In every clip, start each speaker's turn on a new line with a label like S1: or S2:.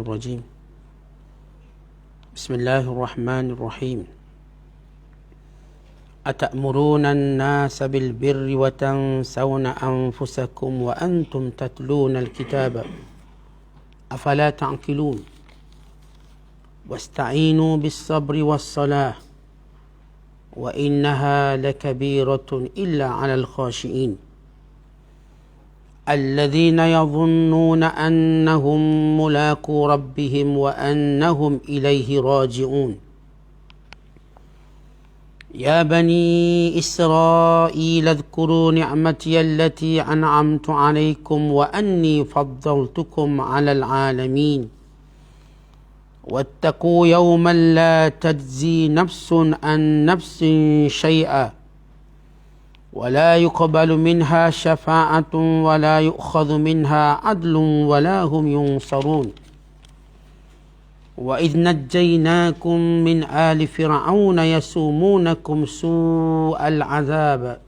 S1: الرجيم. بسم الله الرحمن الرحيم. أتأمرون الناس بالبر وتنسون أنفسكم وأنتم تتلون الكتاب أفلا تعقلون واستعينوا بالصبر والصلاة وإنها لكبيرة إلا على الخاشعين الذين يظنون أنهم ملاقو ربهم وأنهم إليه راجعون يا بني إسرائيل اذكروا نعمتي التي أنعمت عليكم وأني فضلتكم على العالمين واتقوا يوما لا تجزي نفس عن نفس شيئا ولا يقبل منها شفاعة ولا يؤخذ منها عدل ولا هم ينصرون وإذ نجيناكم من آل فرعون يسومونكم سوء العذاب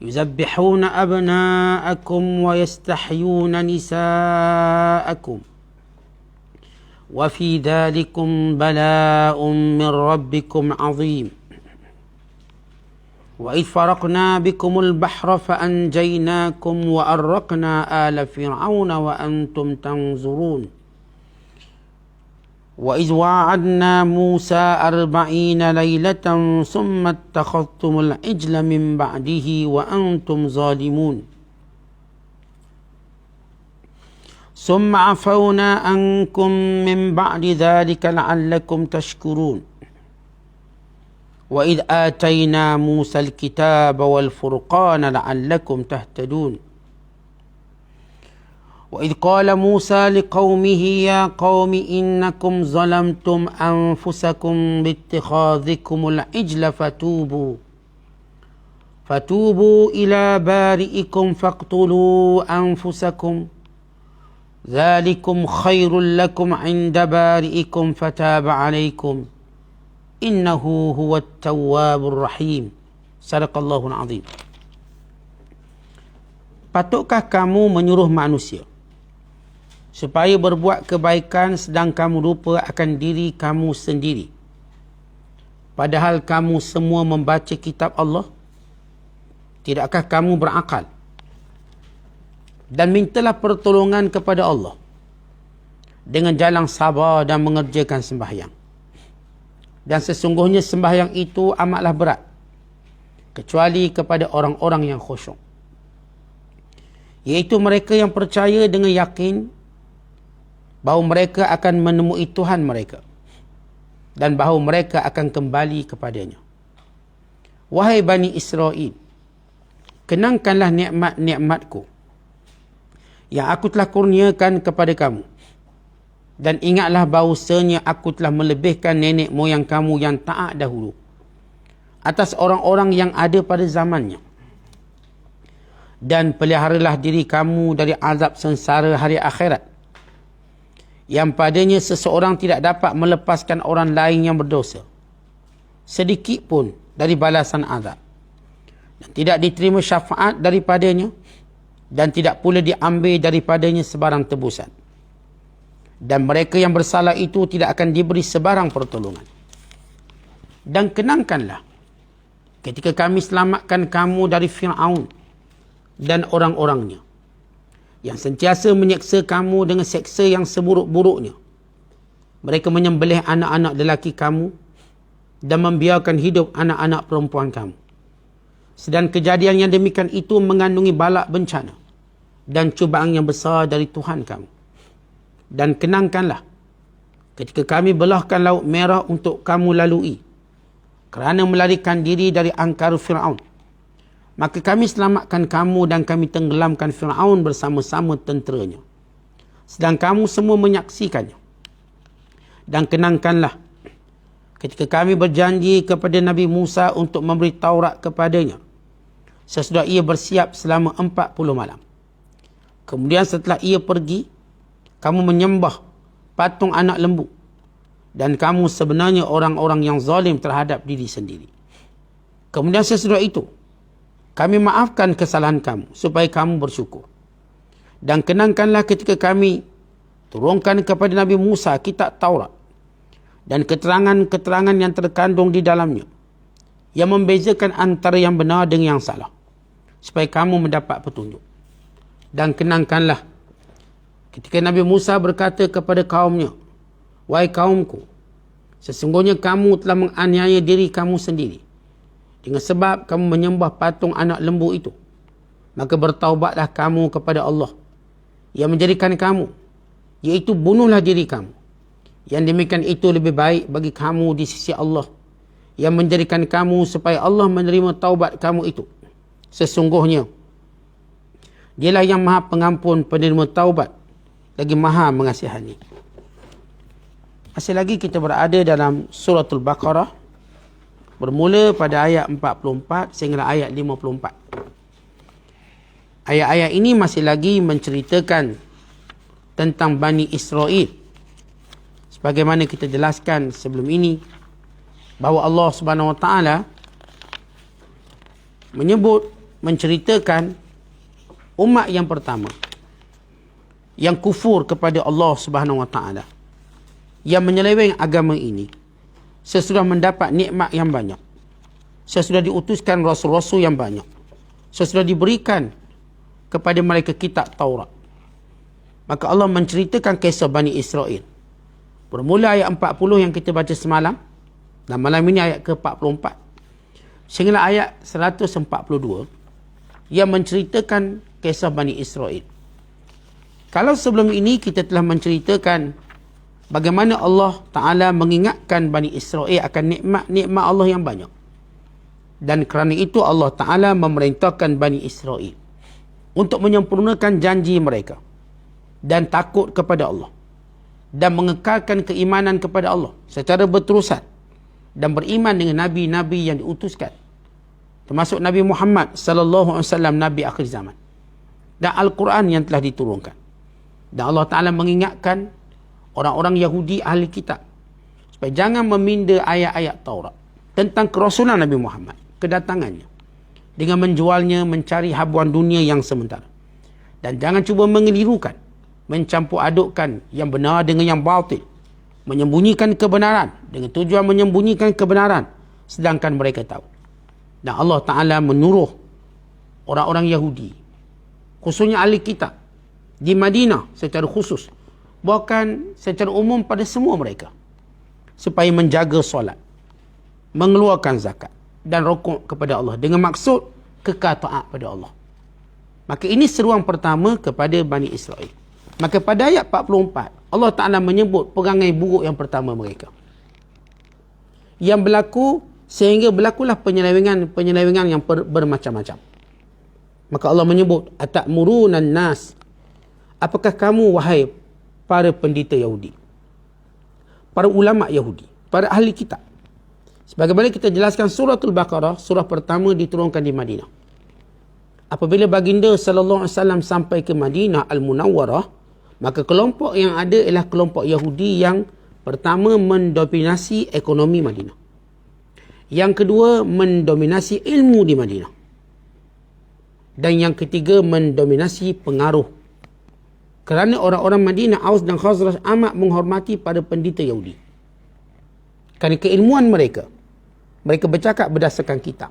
S1: يذبحون أبناءكم ويستحيون نساءكم وفي ذلكم بلاء من ربكم عظيم وإذ فرقنا بكم البحر فأنجيناكم وأغرقنا آل فرعون وأنتم تنظرون وإذ وعدنا موسى 40 ليلة ثم اتخذتم العجل من بعده وأنتم ظالمون ثم عفونا عنكم من بعد ذلك لعلكم تشكرون وإذ آتينا موسى الكتاب والفرقان لعلكم تهتدون وإذ قال موسى لقومه يا قوم إنكم ظلمتم أنفسكم باتخاذكم العجل فتوبوا إلى بارئكم فاقتلوا أنفسكم ذلكم خير لكم عند بارئكم فتاب عليكم إنه هو التواب الرحيم. Sadaqallahul azim. Patutkah kamu menyuruh manusia supaya berbuat kebaikan sedang kamu lupa akan diri kamu sendiri, padahal kamu semua membaca kitab Allah? Tidakkah kamu berakal? Dan mintalah pertolongan kepada Allah dengan jalan sabar dan mengerjakan sembahyang. Dan sesungguhnya sembahyang itu amatlah berat, kecuali kepada orang-orang yang khusyuk, iaitu mereka yang percaya dengan yakin bahawa mereka akan menemui Tuhan mereka dan bahawa mereka akan kembali kepadanya. Wahai Bani Israel, kenangkanlah nikmat-nikmatku yang aku telah kurniakan kepada kamu. Dan ingatlah bahawasanya aku telah melebihkan nenek moyang kamu yang taat dahulu atas orang-orang yang ada pada zamannya. Dan peliharalah diri kamu dari azab sengsara hari akhirat, yang padanya seseorang tidak dapat melepaskan orang lain yang berdosa sedikit pun dari balasan azab, dan tidak diterima syafaat daripadanya, dan tidak pula diambil daripadanya sebarang tebusan. Dan mereka yang bersalah itu tidak akan diberi sebarang pertolongan. Dan kenangkanlah ketika kami selamatkan kamu dari Fir'aun dan orang-orangnya, yang sentiasa menyeksa kamu dengan seksa yang seburuk-buruknya. Mereka menyembelih anak-anak lelaki kamu dan membiarkan hidup anak-anak perempuan kamu. Sedang kejadian yang demikian itu mengandungi balak bencana dan cubaan yang besar dari Tuhan kamu. Dan kenangkanlah ketika kami belahkan Laut Merah untuk kamu lalui kerana melarikan diri dari angkara Fir'aun. Maka kami selamatkan kamu dan kami tenggelamkan Fir'aun bersama-sama tenteranya, sedang kamu semua menyaksikannya. Dan kenangkanlah ketika kami berjanji kepada Nabi Musa untuk memberi Taurat kepadanya sesudah ia bersiap selama 40 malam. Kemudian setelah ia pergi, kamu menyembah patung anak lembu, dan kamu sebenarnya orang-orang yang zalim terhadap diri sendiri. Kemudian sesudah itu, kami maafkan kesalahan kamu supaya kamu bersyukur. Dan kenangkanlah ketika kami turunkan kepada Nabi Musa kitab Taurat dan keterangan-keterangan yang terkandung di dalamnya yang membezakan antara yang benar dengan yang salah, supaya kamu mendapat petunjuk. Dan kenangkanlah ketika Nabi Musa berkata kepada kaumnya, wahai kaumku, sesungguhnya kamu telah menganiaya diri kamu sendiri dengan sebab kamu menyembah patung anak lembu itu. Maka bertaubatlah kamu kepada Allah yang menjadikan kamu, iaitu bunuhlah diri kamu. Yang demikian itu lebih baik bagi kamu di sisi Allah, yang menjadikan kamu supaya Allah menerima taubat kamu itu. Sesungguhnya Dialah yang Maha Pengampun, penerima taubat, lagi Maha Mengasihani. Masih lagi kita berada dalam Suratul Baqarah, bermula pada ayat 44 sehingga ayat 54. Ayat-ayat ini masih lagi menceritakan tentang Bani Israel. Sebagaimana kita jelaskan sebelum ini, bahawa Allah Subhanahu Wa Taala menceritakan umat yang pertama yang kufur kepada Allah Subhanahu Wa Taala, yang menyeleweng agama ini sesudah mendapat nikmat yang banyak, sesudah diutuskan rasul-rasul yang banyak, sesudah diberikan kepada mereka kitab Taurat. Maka Allah menceritakan kisah Bani Israel. Bermula ayat 40 yang kita baca semalam, dan malam ini ayat ke-44 sehingga ayat 142 yang menceritakan kisah Bani Israel. Kalau sebelum ini kita telah menceritakan bagaimana Allah Ta'ala mengingatkan Bani Israel akan nikmat-nikmat Allah yang banyak, dan kerana itu Allah Ta'ala memerintahkan Bani Israel untuk menyempurnakan janji mereka dan takut kepada Allah dan mengekalkan keimanan kepada Allah secara berterusan dan beriman dengan nabi-nabi yang diutuskan, termasuk Nabi Muhammad sallallahu alaihi wasallam, nabi akhir zaman, dan Al-Quran yang telah diturunkan. Dan Allah Ta'ala mengingatkan orang-orang Yahudi ahli kitab supaya jangan meminda ayat-ayat Taurat tentang kerasulan Nabi Muhammad, kedatangannya, dengan menjualnya mencari habuan dunia yang sementara. Dan jangan cuba mengelirukan, mencampur adukkan yang benar dengan yang batil, menyembunyikan kebenaran dengan tujuan menyembunyikan kebenaran sedangkan mereka tahu. Dan Allah Ta'ala menyuruh orang-orang Yahudi, khususnya ahli kitab di Madinah secara khusus, bahkan secara umum pada semua mereka, supaya menjaga solat, mengeluarkan zakat dan rukuk kepada Allah dengan maksud kekal taat pada Allah. Maka ini seruan pertama kepada Bani Israel. Maka pada ayat 44 Allah Ta'ala menyebut perangai buruk yang pertama mereka, yang berlaku sehingga berlakulah penyelewengan yang bermacam-macam. Maka Allah menyebut, atamuruna nas, apakah kamu wahai para pendeta Yahudi, para ulama Yahudi, para ahli kitab. Sebagaimana kita jelaskan, Suratul Baqarah, surah pertama diturunkan di Madinah. Apabila baginda sallallahu alaihi wasallam sampai ke Madinah Al-Munawwarah, maka kelompok yang ada ialah kelompok Yahudi yang pertama mendominasi ekonomi Madinah, yang kedua mendominasi ilmu di Madinah, dan yang ketiga mendominasi pengaruh. Kerana orang-orang Madinah, Aus dan Khazraj amat menghormati pada pendeta Yahudi kerana keilmuan mereka. Mereka bercakap berdasarkan kitab.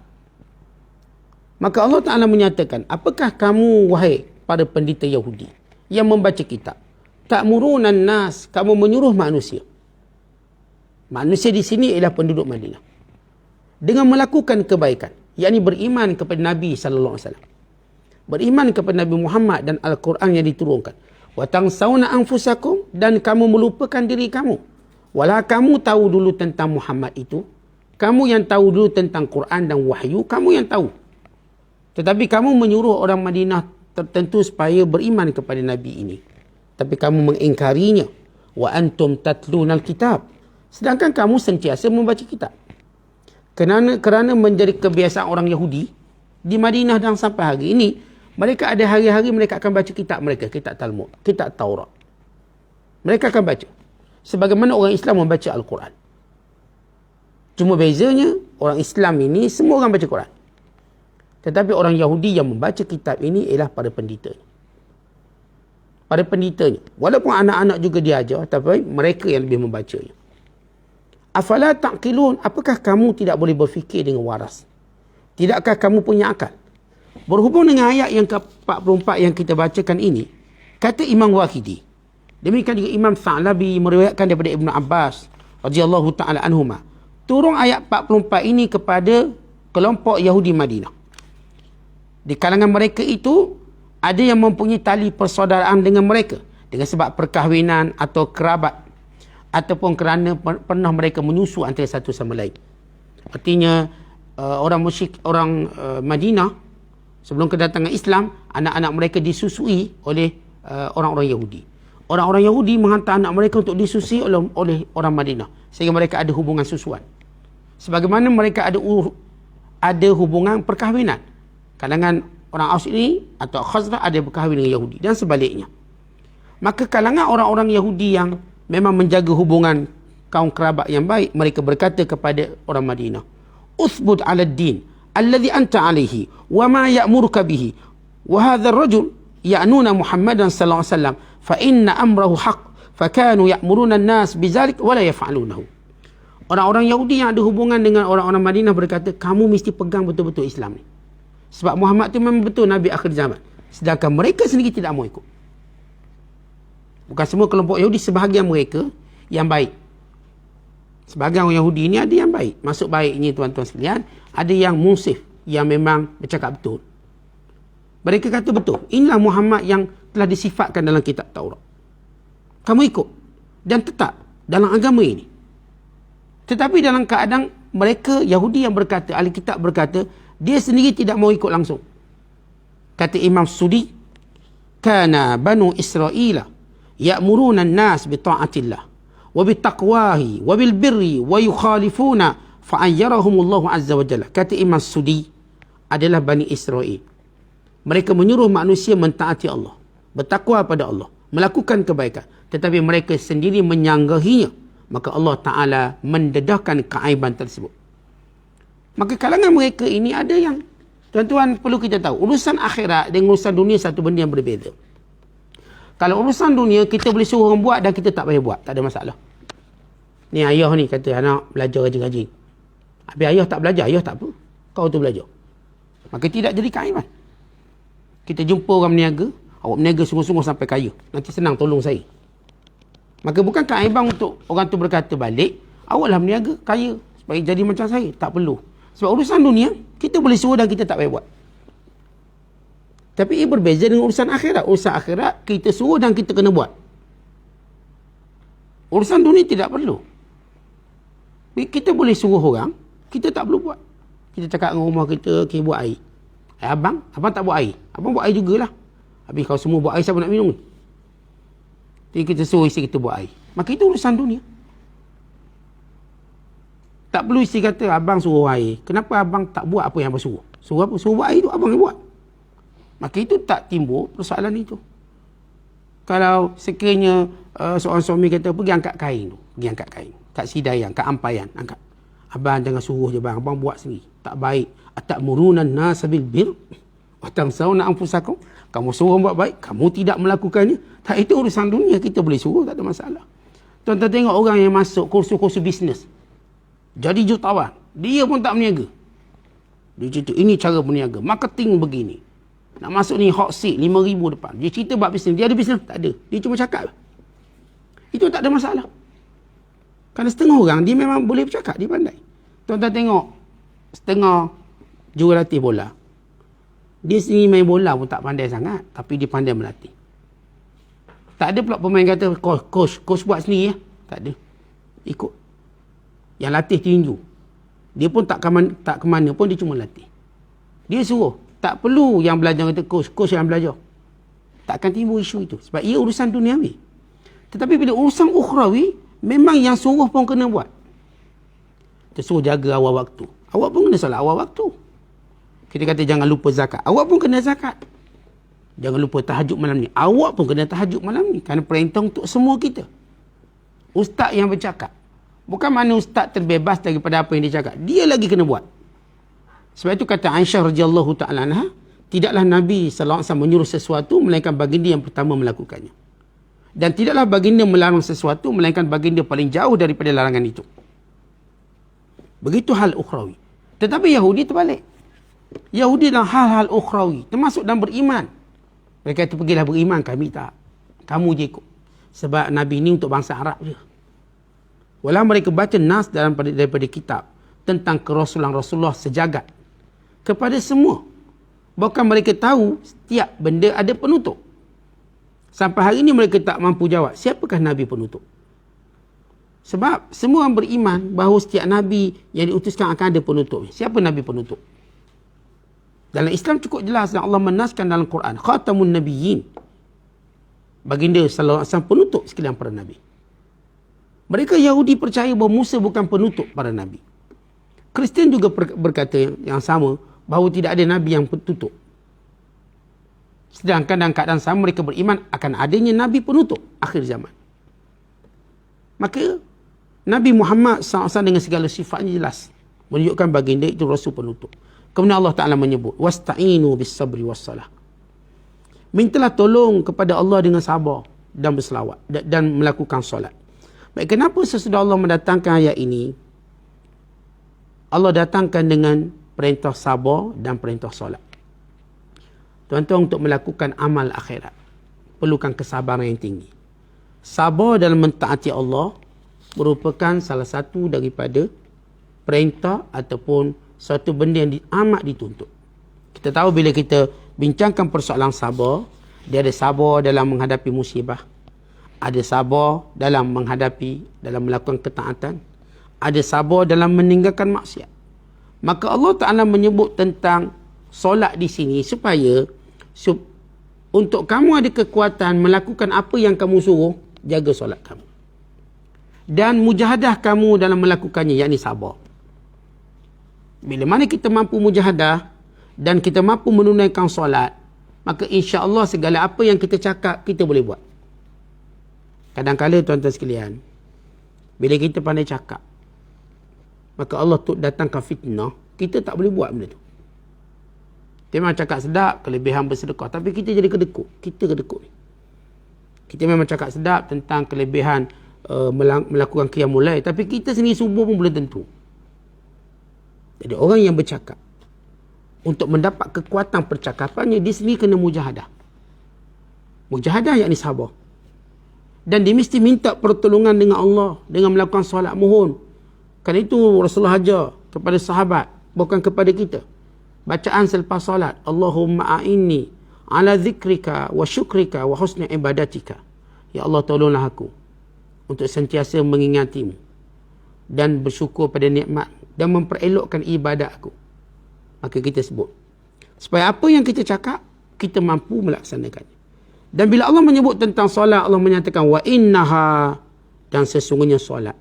S1: Maka Allah Ta'ala menyatakan, apakah kamu wahai para pendeta Yahudi yang membaca kitab, ta'murunan nas, kamu menyuruh manusia. Manusia di sini ialah penduduk Madinah, dengan melakukan kebaikan, yakni beriman kepada Nabi sallallahu alaihi wasallam, beriman kepada Nabi Muhammad dan Al-Quran yang diturunkan. Wa tansawna anfusakum, dan kamu melupakan diri kamu. Walau kamu tahu dulu tentang Muhammad itu, kamu yang tahu dulu tentang Quran dan wahyu, kamu yang tahu. Tetapi kamu menyuruh orang Madinah tertentu supaya beriman kepada Nabi ini, tapi kamu mengingkarinya. Wa antum tatlunal kitab, sedangkan kamu sentiasa membaca kitab. Kerana menjadi kebiasaan orang Yahudi di Madinah dan sampai hari ini, mereka ada hari-hari mereka akan baca kitab mereka, kitab Talmud, kitab Taurat. Mereka akan baca sebagaimana orang Islam membaca Al-Quran. Cuma bezanya, orang Islam ini semua orang baca Quran, tetapi orang Yahudi yang membaca kitab ini ialah para pendeta. pada pendetanya. Walaupun anak-anak juga diajar, tapi mereka yang lebih membacanya. Afala taqilun, apakah kamu tidak boleh berfikir dengan waras? Tidakkah kamu punya akal? Berhubung dengan ayat yang ke-44 yang kita bacakan ini, kata Imam Waqidi, demikian juga Imam Tha'labi meriwayatkan daripada Ibn Abbas radhiyallahu ta'ala anhuma, turun ayat 44 ini kepada kelompok Yahudi Madinah. Di kalangan mereka itu, ada yang mempunyai tali persaudaraan dengan mereka dengan sebab perkahwinan atau kerabat, ataupun kerana pernah mereka menyusu antara satu sama lain. Artinya orang musyrik, orang Madinah sebelum kedatangan Islam, anak-anak mereka disusui oleh orang-orang Yahudi. Orang-orang Yahudi menghantar anak mereka untuk disusui oleh orang Madinah, sehingga mereka ada hubungan susuan. Sebagaimana mereka ada hubungan perkahwinan. Kalangan orang Aus ini atau Khazraj ada berkahwin dengan Yahudi dan sebaliknya. Maka kalangan orang-orang Yahudi yang memang menjaga hubungan kaum kerabat yang baik, mereka berkata kepada orang Madinah, "Uthbut 'ala ad-din alladhi anta 'alayhi wa ma ya'muruka bihi wa hadha ar-rajul ya'nuna Muhammadan sallallahu alaihi wasallam fa inna amrahu haqq fa kanu ya'muruna an-nas bidzalik wa la yaf'alunahu." Orang-orang Yahudi yang ada hubungan dengan orang-orang Madinah berkata, kamu mesti pegang betul-betul Islam ni. Sebab Muhammad tu memang betul Nabi akhir zaman. Sedangkan mereka sendiri tidak mau ikut. Bukan semua kelompok Yahudi, sebahagian mereka yang baik. Sebahagian orang Yahudi ni ada yang baik. Maksud baiknya tuan-tuan sekalian, ada yang munsif, yang memang bercakap betul. Mereka kata betul, inilah Muhammad yang telah disifatkan dalam kitab Taurat. Kamu ikut dan tetap dalam agama ini. Tetapi dalam keadaan mereka Yahudi yang berkata, ahli kitab berkata, dia sendiri tidak mau ikut langsung. Kata Imam Sudi, kana banu Israila ya'muruna an-nas bi ta'atillah wa bi taqwahi wa bil birri wa yukhalifuna fa'ayyarahumullahu azza wa jalla. Kata Imam Sudi, adalah Bani Israel. Mereka menyuruh manusia mentaati Allah, bertakwa pada Allah, melakukan kebaikan, tetapi mereka sendiri menyanggahinya. Maka Allah Ta'ala mendedahkan keaiban tersebut. Maka kalangan mereka ini ada yang, tuan-tuan perlu kita tahu, urusan akhirat dengan urusan dunia satu benda yang berbeza. Kalau urusan dunia, kita boleh suruh orang buat dan kita tak payah buat, tak ada masalah. Ni ayah ni kata anak belajar rajin-rajin. Habis ayah tak belajar, ayah tak apa, kau tu belajar. Maka tidak jadi keaiban. Kita jumpa orang berniaga, awak berniaga sungguh-sungguh sampai kaya, nanti senang tolong saya. Maka bukan keaiban untuk orang tu berkata balik, awaklah berniaga kaya supaya jadi macam saya. Tak perlu. Sebab urusan dunia, kita boleh suruh dan kita tak payah buat. Tapi ia berbeza dengan urusan akhirat. Urusan akhirat, kita suruh dan kita kena buat. Urusan dunia tidak perlu. Kita boleh suruh orang, kita tak perlu buat. Kita cakap dengan rumah kita, kita buat air. Abang tak buat air. Abang buat air jugalah. Habis kalau semua buat air, siapa nak minum ni? Jadi kita suruh isteri kita buat air. Maka itu urusan dunia. Tak perlu isteri kata, abang suruh air. Kenapa abang tak buat apa yang abang suruh? Suruh apa? Suruh buat air tu, abang yang buat. Maka itu tak timbul persoalan itu. Kalau sekiranya seorang suami kata, pergi angkat kain tu. Pergi angkat kain. Kat Sidayan, kat Ampayan. Angkat. Abang jangan suruh je bang. Abang buat sendiri. Tak baik. Atamuruna an-nasa bil bir wa tansawna anfusakum. Kamu suruh buat baik, kamu tidak melakukannya. Tak, itu urusan dunia, kita boleh suruh, tak ada masalah. Tuan-tuan tengok orang yang masuk kursus-kursus bisnes. Jadi jutawan. Dia pun tak berniaga. Dia cerita, ini cara berniaga. Marketing begini. Nak masuk ni hot seat, 5,000 depan. Dia cerita buat bisnes. Dia ada bisnes? Tak ada. Dia cuma cakap. Itu tak ada masalah. Kerana setengah orang, dia memang boleh bercakap. Dia pandai. Tuan-tuan tengok, setengah jurulatih bola. Dia sendiri main bola pun tak pandai sangat. Tapi dia pandai melatih. Tak ada pula pemain kata, coach buat sendiri ya. Tak ada. Ikut. Yang latih tinju. Dia pun tak ke mana pun, dia cuma latih. Dia suruh. Tak perlu yang belajar kata coach yang belajar. Takkan timbul isu itu. Sebab ia urusan duniawi. Tetapi bila urusan ukhrawi, memang yang suruh pun kena buat. Kita suruh jaga awal waktu. Awak pun kena solat awal waktu. Kita kata jangan lupa zakat. Awak pun kena zakat. Jangan lupa tahajud malam ni. Awak pun kena tahajud malam ni. Kerana perintah untuk semua kita. Ustaz yang bercakap. Bukan mana ustaz terbebas daripada apa yang dia cakap. Dia lagi kena buat. Sebab itu kata Aisyah radhiyallahu ta'ala anha, tidaklah Nabi SAW menyuruh sesuatu melainkan baginda yang pertama melakukannya. Dan tidaklah baginda melarang sesuatu, melainkan baginda paling jauh daripada larangan itu. Begitu hal ukhrawi. Tetapi Yahudi terbalik. Yahudi dalam hal-hal ukhrawi, termasuk dalam beriman. Mereka kata, pergilah beriman, kami tak. Kamu je ikut. Sebab Nabi ni untuk bangsa Arab je. Walau mereka baca nas daripada kitab tentang kerasulan Rasulullah sejagat. Kepada semua. Bahkan mereka tahu setiap benda ada penutup. Sampai hari ini mereka tak mampu jawab, siapakah Nabi penutup? Sebab semua orang beriman bahawa setiap Nabi yang diutuskan akan ada penutup. Siapa Nabi penutup? Dalam Islam cukup jelas dan Allah menaskan dalam Quran. Khatamun Nabiyyin. Baginda sallallahu alaihi wasallam penutup sekalian para Nabi. Mereka Yahudi percaya bahawa Musa bukan penutup para Nabi. Kristian juga berkata yang sama, bahawa tidak ada Nabi yang penutup. Sedangkan dalam keadaan sama mereka beriman akan adanya Nabi penutup akhir zaman. Maka Nabi Muhammad SAW dengan segala sifatnya jelas menunjukkan baginda itu Rasul penutup. Kemudian Allah Ta'ala menyebut, wasta'inu bis sabri wassalah. Mintalah tolong kepada Allah dengan sabar dan berselawat dan melakukan solat. Baik, kenapa sesudah Allah mendatangkan ayat ini, Allah datangkan dengan perintah sabar dan perintah solat? Tuan-tuan, untuk melakukan amal akhirat perlukan kesabaran yang tinggi. Sabar dalam mentaati Allah merupakan salah satu daripada perintah ataupun suatu benda yang amat dituntut. Kita tahu bila kita bincangkan persoalan sabar, dia ada sabar dalam menghadapi musibah, ada sabar dalam melakukan ketaatan, ada sabar dalam meninggalkan maksiat. Maka Allah Ta'ala menyebut tentang solat di sini supaya untuk kamu ada kekuatan melakukan apa yang kamu suruh, jaga solat kamu. Dan mujahadah kamu dalam melakukannya, yakni sabar. Bila mana kita mampu mujahadah dan kita mampu menunaikan solat, maka insya-Allah segala apa yang kita cakap, kita boleh buat. Kadang-kadang tuan-tuan sekalian, bila kita pandai cakap, maka Allah tu datangkan fitnah, kita tak boleh buat benda tu. Kita memang cakap sedap, kelebihan bersedekah, tapi kita jadi kedekut. Kita kedekut ni. Kita memang cakap sedap tentang kelebihan melakukan qiyamul lail, tapi kita sendiri subuh pun belum tentu. Jadi orang yang bercakap, untuk mendapat kekuatan percakapannya, dia sendiri kena mujahadah. Mujahadah yakni sabar. Dan dia mesti minta pertolongan dengan Allah, dengan melakukan solat mohon. Kerana itu Rasulullah ajar kepada sahabat, bukan kepada kita. Bacaan selepas solat, Allahumma a'inni ala zikrika wa syukrika wa husni ibadatika. Ya Allah, tolonglah aku untuk sentiasa mengingatimu dan bersyukur pada nikmat dan memperelokkan ibadat aku. Maka kita sebut, supaya apa yang kita cakap, kita mampu melaksanakannya. Dan bila Allah menyebut tentang solat, Allah menyatakan wa innaha, dan sesungguhnya solat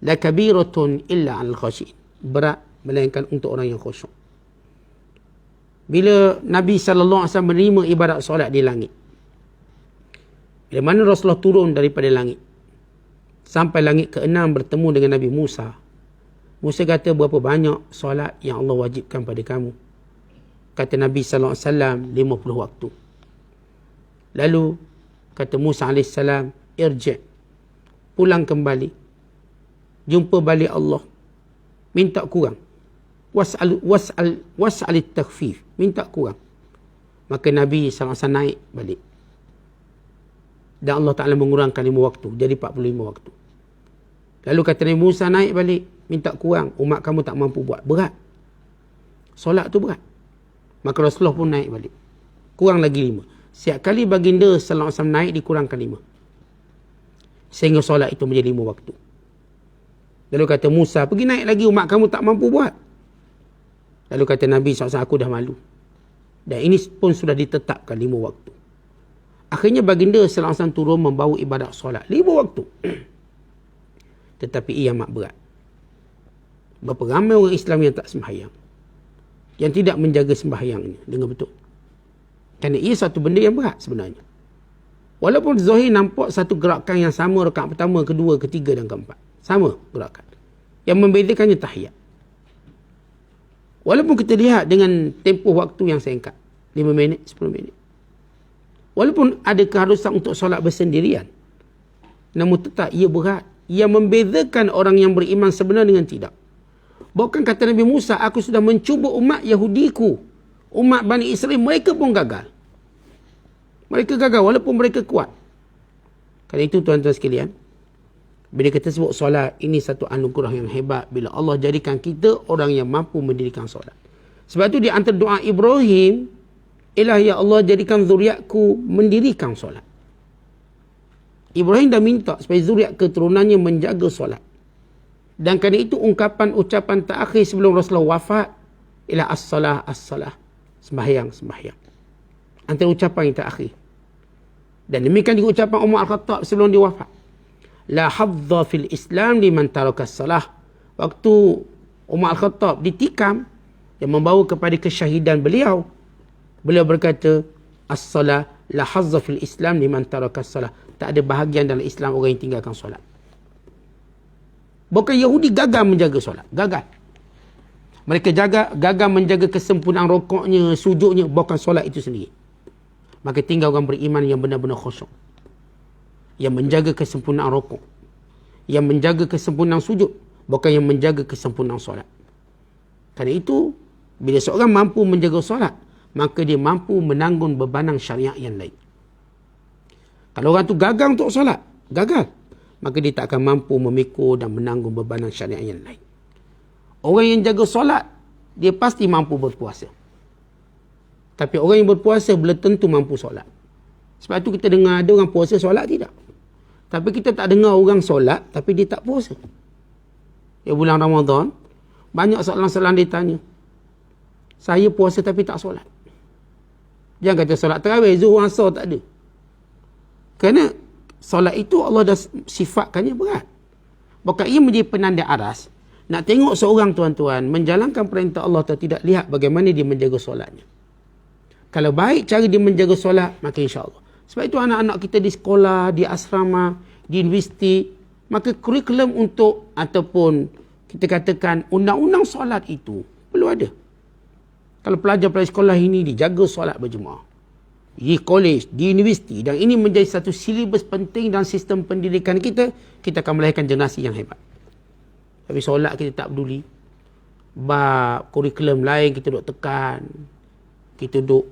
S1: la kabiratun illa al khasyin, berat melainkan untuk orang yang khusyuk. Bila Nabi SAW menerima ibadat solat di langit, bila mana Rasulullah turun daripada langit sampai langit ke-6 bertemu dengan Nabi Musa, Musa kata, berapa banyak solat yang Allah wajibkan pada kamu? Kata Nabi SAW, 50 waktu. Lalu kata Musa AS, irji', pulang kembali, jumpa balik Allah, minta kurang. Was'alit takhfif, minta kurang. Maka Nabi SAW naik balik. Dan Allah Ta'ala mengurangkan 5 waktu, jadi 45 waktu. Lalu kata Nabi Musa, naik balik, minta kurang, umat kamu tak mampu buat. Berat. Solat tu berat. Maka Rasulullah pun naik balik, kurang lagi 5. Setiap kali baginda sallallahu alaihi wasallam naik, dikurangkan 5. Sehingga solat itu menjadi 5 waktu. Lalu kata Musa, pergi naik lagi, umat kamu tak mampu buat. Lalu kata Nabi SAW, aku dah malu. Dan ini pun sudah ditetapkan 5 waktu. Akhirnya baginda sallallahu alaihi wasallam turun membawa ibadat solat 5 waktu. Tetapi ia amat berat. Berapa ramai orang Islam yang tak sembahyang, yang tidak menjaga sembahyangnya dengan betul. Kerana ia satu benda yang berat sebenarnya. Walaupun zahir nampak satu gerakan yang sama, rakaat pertama, kedua, ketiga dan keempat. Sama gerakan. Yang membedakannya tahiyat. Walaupun kita lihat dengan tempoh waktu yang singkat, 5 minit, 10 minit. Walaupun ada keharusan untuk solat bersendirian, namun tetap ia berat. Ia membezakan orang yang beriman sebenar dengan tidak. Bahkan kata Nabi Musa, aku sudah mencuba umat Yahudiku, umat Bani Israel, mereka pun gagal. Mereka gagal walaupun mereka kuat. Kerana itu tuan-tuan sekalian, bila kita sebut solat, ini satu anugerah yang hebat bila Allah jadikan kita orang yang mampu mendirikan solat. Sebab itu di antara doa Ibrahim, Ilahi ya Allah jadikan zuriatku mendirikan solat. Ibrahim dah minta supaya zuriat keturunannya menjaga solat. Dan kerana itu ucapan terakhir sebelum Rasulullah wafat ialah as-salah, as-salah. Sembahyang, sembahyang. Antara ucapan yang terakhir. Dan demikian juga ucapan Umar Al-Khattab sebelum dia wafat. La hadza fil Islam liman taraka as-salah. Waktu Umar Al-Khattab ditikam yang membawa kepada kesyahidan beliau. Beliau berkata, as-salah la hadza fil Islam liman taraka as-salah. Tak ada bahagian dalam Islam orang yang tinggalkan solat. Bukan Yahudi gagal menjaga solat. Gagal. Mereka gagal menjaga kesempurnaan rokoknya, sujudnya, bukan solat itu sendiri. Maka tinggal orang beriman yang benar-benar khusyuk. Yang menjaga kesempurnaan rokok. Yang menjaga kesempurnaan sujud. Bukan yang menjaga kesempurnaan solat. Kerana itu, bila seorang mampu menjaga solat, maka dia mampu menanggung bebanan syariat yang lain. Kalau orang tu gagal untuk solat, gagal, maka dia tak akan mampu memikul dan menanggung bebanan syariat yang lain. Orang yang jaga solat, dia pasti mampu berpuasa. Tapi orang yang berpuasa belum tentu mampu solat. Sebab tu kita dengar ada orang puasa solat tidak. Tapi kita tak dengar orang solat tapi dia tak puasa. Ya bulan Ramadan, banyak soalan-soalan dia tanya. Saya puasa tapi tak solat. Jangan kata solat tarawih, zuhur, asar tak ada. Kerana solat itu Allah dah sifatkannya berat. Bukan ia menjadi penanda aras. Nak tengok seorang tuan-tuan menjalankan perintah Allah atau tidak, lihat bagaimana dia menjaga solatnya. Kalau baik cara dia menjaga solat, maka insya-Allah. Sebab itu anak-anak kita di sekolah, di asrama, di universiti, maka kurikulum untuk ataupun kita katakan undang-undang solat itu perlu ada. Kalau pelajar-pelajar sekolah ini dijaga solat berjemaah, di kolej, di universiti, dan ini menjadi satu silibus penting dalam sistem pendidikan kita, kita akan melahirkan generasi yang hebat. Tapi solat kita tak peduli. Bab kurikulum lain kita duk tekan. Kita duk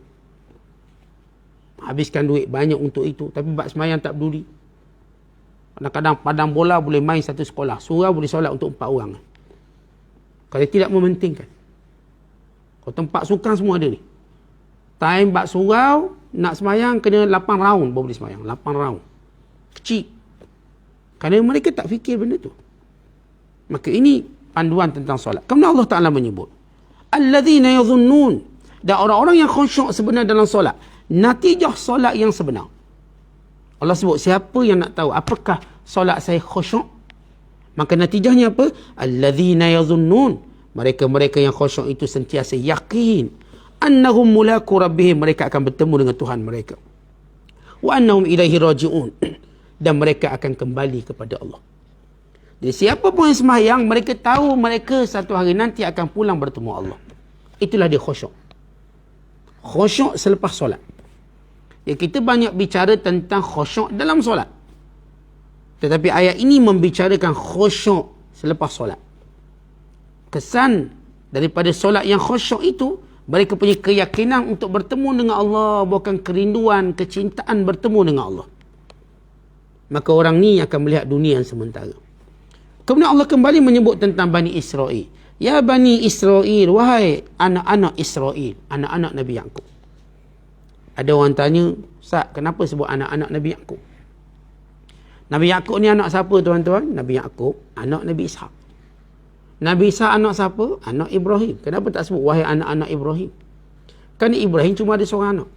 S1: habiskan duit banyak untuk itu. Tapi bab sembahyang tak peduli. Kadang-kadang padang bola boleh main satu sekolah. Surau boleh solat untuk 4 orang. Kalau tidak mementingkan. Kalau tempat sukan semua ada ni. Time bab surau, nak sembahyang kena 8 round baru boleh sembahyang. 8 round. Kecil. Kerana mereka tak fikir benda tu. Maka ini panduan tentang solat. Kemudian Allah Ta'ala menyebut, alladzina yadhunnun. Dan orang-orang yang khusyuk sebenar dalam solat. Natijah solat yang sebenar. Allah sebut, siapa yang nak tahu apakah solat saya khusyuk? Maka natijahnya apa? Alladzina yadhunnun. Mereka-mereka yang khusyuk itu sentiasa yakin annahum mulaku rabbihim, mereka akan bertemu dengan Tuhan mereka. Wa annahum ilaihi raji'un, dan mereka akan kembali kepada Allah. Jadi siapa pun yang sembahyang, mereka tahu mereka satu hari nanti akan pulang bertemu Allah. Itulah dia khusyuk. Khusyuk selepas solat. Ya, kita banyak bicara tentang khusyuk dalam solat. Tetapi ayat ini membicarakan khusyuk selepas solat. Kesan daripada solat yang khusyuk itu, mereka punya keyakinan untuk bertemu dengan Allah, bukan kerinduan, kecintaan bertemu dengan Allah. Maka orang ni akan melihat dunia yang sementara. Kemudian Allah kembali menyebut tentang Bani Israel. Ya Bani Israel, wahai anak-anak Israel, anak-anak Nabi Yaqub. Ada orang tanya, Ustaz, kenapa sebut anak-anak Nabi Yaqub? Nabi Yaqub ni anak siapa tuan-tuan? Nabi Yaqub, anak Nabi Ishaq. Nabi Ishaq anak siapa? Anak Ibrahim. Kenapa tak sebut wahai anak-anak Ibrahim? Kan Ibrahim cuma ada seorang anak.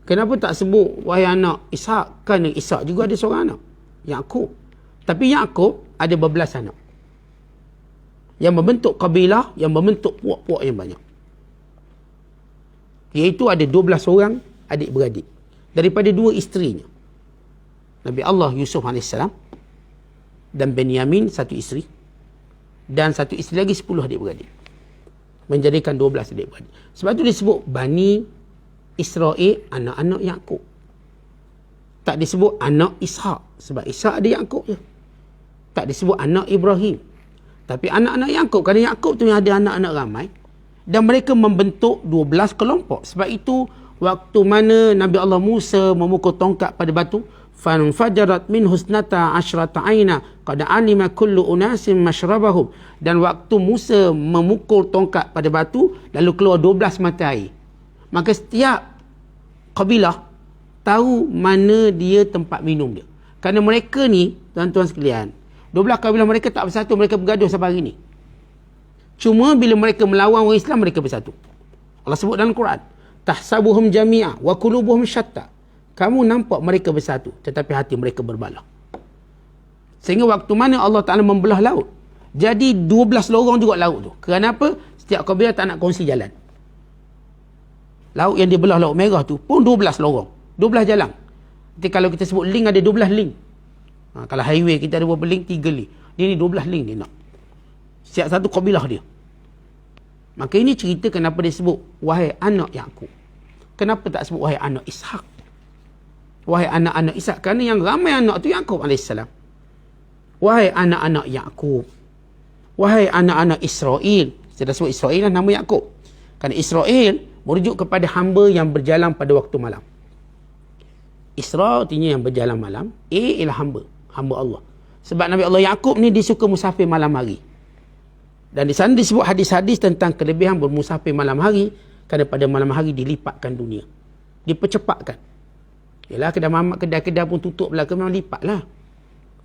S1: Kenapa tak sebut wahai anak Ishaq? Kan Ishaq juga ada seorang anak, Yaqub. Tapi Yaqub ada berbelas anak yang membentuk kabilah, yang membentuk puak-puak yang banyak. Iaitu ada 12 orang adik-beradik daripada 2 isterinya. Nabi Allah Yusuf AS dan Benyamin, satu isteri, dan satu isteri lagi 10 adik-beradik, menjadikan 12 adik-beradik. Sebab itu disebut Bani Israel, anak-anak Yaqub. Tak disebut anak Ishak. Sebab Ishak ada Yaqub je. Tak disebut anak Ibrahim. Tapi anak-anak Yaqub. Kerana Yaqub tu yang ada anak-anak ramai. Dan mereka membentuk 12 kelompok. Sebab itu, waktu mana Nabi Allah Musa memukul tongkat pada batu, fanfajarat min husnata asyrata aina qad alima kullu unasin mashrabahum. Dan waktu Musa memukul tongkat pada batu, lalu keluar 12 mata air. Maka setiap kabilah tahu mana dia tempat minum dia. Kerana mereka ni, tuan-tuan sekalian, 12 kabilah mereka tak bersatu, mereka bergaduh sampai hari ni. Cuma bila mereka melawan orang Islam, mereka bersatu. Allah sebut dalam Quran, tahsabuhum jami'a wa qulubuhum syatta. Kamu nampak mereka bersatu, tetapi hati mereka berbalah. Sehingga waktu mana Allah Ta'ala membelah laut, jadi 12 lorong juga laut tu. Kerana apa? Setiap kabilah tak nak kongsi jalan. Laut yang dibelah Laut Merah tu pun 12 lorong, 12 jalan. Jadi kalau kita sebut link, ada 12 link. Kalau highway kita ada berapa link? 3 link. Dia ni 12 link dia nak. Setiap satu kabilah dia. Maka ini cerita kenapa dia sebut wahai anak Yaqub. Kenapa tak sebut wahai anak Ishak? Wahai anak-anak Ishak. Kerana yang ramai anak tu Yaqub AS. Wahai anak-anak Yaqub. Wahai anak-anak Israel. Saya dah sebut Israel lah nama Yaqub. Kerana Israel merujuk kepada hamba yang berjalan pada waktu malam. Isra artinya yang berjalan malam. A ialah hamba. Hamba Allah. Sebab Nabi Allah Yaqub ni dia suka musafir malam hari. Dan di sana disebut hadis-hadis tentang kelebihan bermusafir malam hari. Kerana pada malam hari dilipatkan dunia. Dipercepatkan. Yalah, kedai mamak, kedai-kedai pun tutup belakang, memang lipat lah.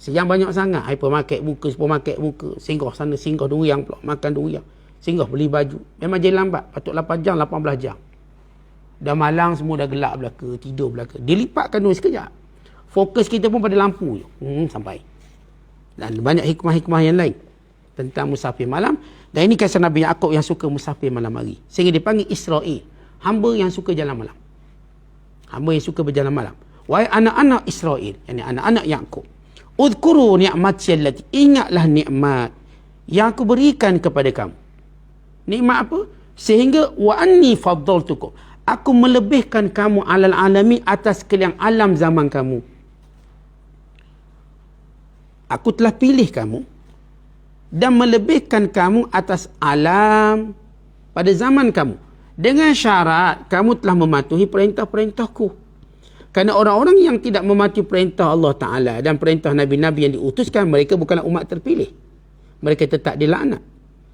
S1: Siang banyak sangat. Hypermarket buka, supermarket buka. Singgah sana, singgah duriang pula. Makan duriang. Singgah beli baju. Memang jadi lambat. Patut 8 jam, 18 jam. Dah malang semua dah gelap belaka. Tidur belaka. Dilipatkan dunia sekejap. Fokus kita pun pada lampu je. Sampai. Dan banyak hikmah-hikmah yang lain. Tentang musafir malam. Dan ini kisah Nabi Yaqub yang suka musafir malam hari. Sehingga dipanggil Israel. Hamba yang suka jalan malam. Hamba yang suka berjalan malam. Wahai anak-anak Israel. Yang anak-anak Yaqub. Udhkuru ni'mati allati. Ingatlah nikmat yang aku berikan kepada kamu. Nikmat apa? Sehingga wa anni faddaltukum. Aku melebihkan kamu alal alami atas sekalian alam zaman kamu. Aku telah pilih kamu dan melebihkan kamu atas alam pada zaman kamu. Dengan syarat kamu telah mematuhi perintah-perintahku. Kerana orang-orang yang tidak mematuhi perintah Allah Ta'ala dan perintah Nabi-Nabi yang diutuskan, mereka bukanlah umat terpilih. Mereka tetap dilaknat.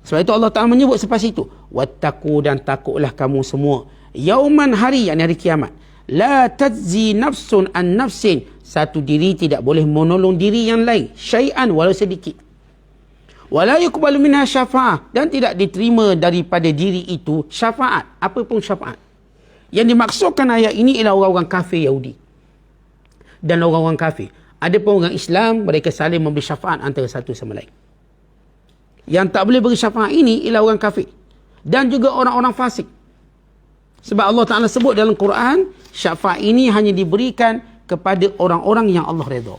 S1: Sebab itu Allah Ta'ala menyebut selepas itu, wattaqu, dan takutlah kamu semua. Yauman, hari, yakni hari kiamat. La tajzi nafsun an nafsin. Satu diri tidak boleh menolong diri yang lain. Syai'an, walau sedikit. Wala yuqbalu minha syafa'ah. Dan tidak diterima daripada diri itu syafaat. Apa pun syafaat. Yang dimaksudkan ayat ini ialah orang-orang kafir Yahudi. Dan orang-orang kafir. Ada pun orang Islam, mereka saling memberi syafaat antara satu sama lain. Yang tak boleh beri syafaat ini ialah orang kafir. Dan juga orang-orang fasik. Sebab Allah Ta'ala sebut dalam Quran, syafaat ini hanya diberikan kepada orang-orang yang Allah redha.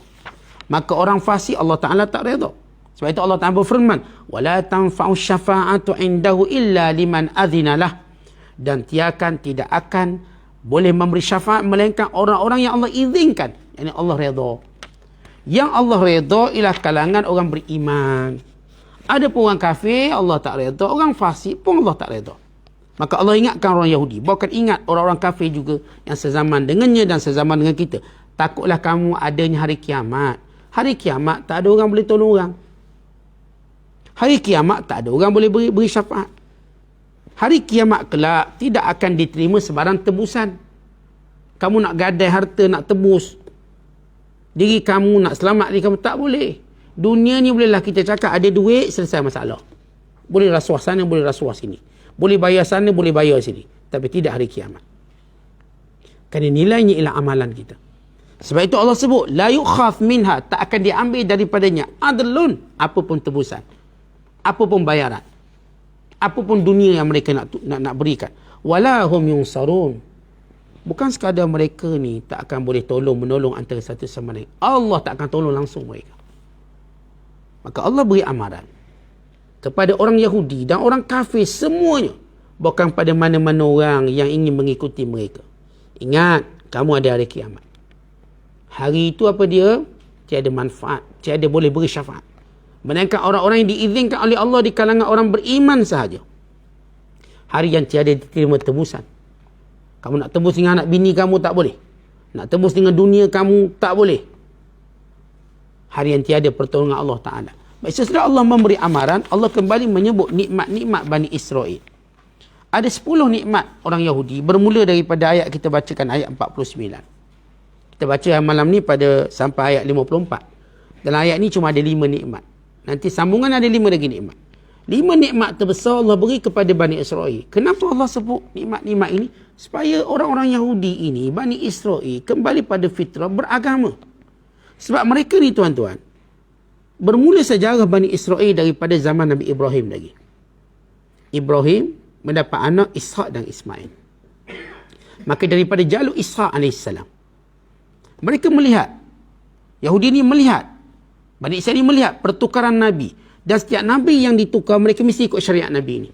S1: Maka orang fasik Allah Ta'ala tak redha. Sebab itu Allah Ta'ala berfirman, وَلَا تَنْفَعُ الشَّفَاعَةُ عِنْدَهُ إِلَّا لِمَنْ أَذِنَ لَهُ. Dan tidak akan boleh memberi syafaat melainkan orang-orang yang Allah izinkan. Yang Allah redha. Yang Allah redha ialah kalangan orang beriman. Ada pun orang kafir, Allah tak redha. Orang fasik pun Allah tak redha. Maka Allah ingatkan orang Yahudi. Bahkan ingat orang-orang kafir juga yang sezaman dengannya dan sezaman dengan kita. Takutlah kamu adanya hari kiamat. Hari kiamat tak ada orang boleh tolong orang. Hari kiamat tak ada orang boleh beri syafaat. Hari kiamat kelak tidak akan diterima sebarang tebusan. Kamu nak gadai harta, nak tebus diri kamu, nak selamat diri kamu, tak boleh. Dunia ni bolehlah kita cakap ada duit, selesai masalah. Boleh rasuah sana, boleh rasuah sini. Boleh bayar sana, boleh bayar sini. Tapi tidak hari kiamat. Kerana nilainya ialah amalan kita. Sebab itu Allah sebut, la yukhaf minha, tak akan diambil daripadanya adlun, apapun tebusan, apapun bayaran, apapun dunia yang mereka nak berikan. Wala hum yunsarun. Bukan sekadar mereka ni tak akan boleh menolong antara satu sama lain. Allah tak akan tolong langsung mereka. Maka Allah beri amaran kepada orang Yahudi dan orang kafir semuanya. Bukan pada mana-mana orang yang ingin mengikuti mereka. Ingat, kamu ada hari kiamat. Hari itu apa dia? Tiada manfaat, tiada boleh beri syafaat. Melainkan orang-orang yang diizinkan oleh Allah di kalangan orang beriman sahaja. Hari yang tiada diterima tebusan. Kamu nak tebus dengan anak bini kamu tak boleh. Nak tebus dengan dunia kamu tak boleh. Hari yang tiada pertolongan Allah Ta'ala. Baik, sesudah Allah memberi amaran, Allah kembali menyebut nikmat-nikmat Bani Israel. Ada 10 nikmat orang Yahudi, bermula daripada ayat kita bacakan, ayat 49. Kita baca malam ni pada sampai ayat 54. Dalam ayat ni cuma ada 5 nikmat. Nanti sambungan ada 5 lagi nikmat. 5 nikmat terbesar Allah beri kepada Bani Israel. Kenapa Allah sebut nikmat-nikmat ini? Supaya orang-orang Yahudi ini, Bani Israel, kembali pada fitrah beragama. Sebab mereka ni tuan-tuan, bermula sejarah Bani Israel daripada zaman Nabi Ibrahim lagi. Ibrahim mendapat anak Ishak dan Ismail. Maka daripada jalur Ishak AS, mereka melihat, Yahudi ni melihat, Bani Israel ni melihat pertukaran Nabi. Dan setiap Nabi yang ditukar, mereka mesti ikut syariat Nabi ini.